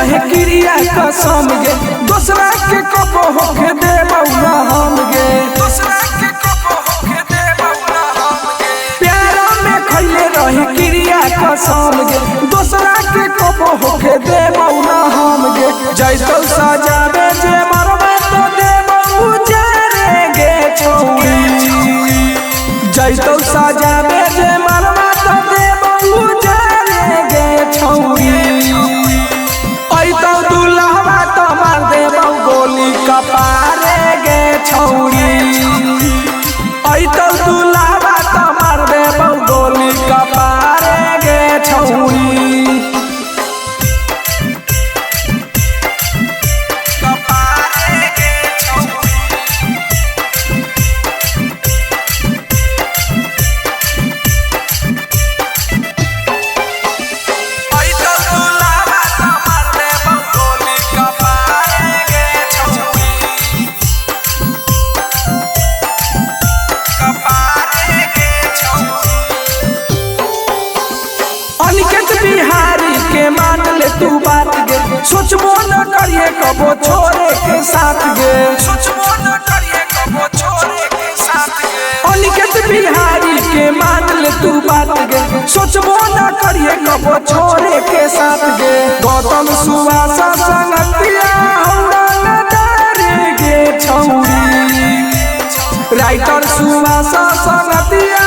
रहे क्रिया कसम गे दूसरा के कबो होके दे बउना हम गे प्यार में खइले रहे क्रिया कसम गे दूसरा के कबो होके दे बउना हम गे जैतो सजावे जे मरबे तो दे बउ जारे गे छौरी जैतो सजावे जे मरबे तो दे बउ जारे गे छौरी कपारे गे छौरी ऐतो दुलावा त मार दे गोली कपारे गे छौरी बिहारी के मान ले तू बात गे सोचबो न करिए कबो छोरे के साथ गे सोचबो न करिए कबो छोरे के साथ गे अनिकेत बिहारी के मान ले तू बात गे सोचबो न करिए कबो छोरे के साथ गे गौतम सुवास संगतिया हमरा न डरे गे छौरी राइटर सुवास संगतिया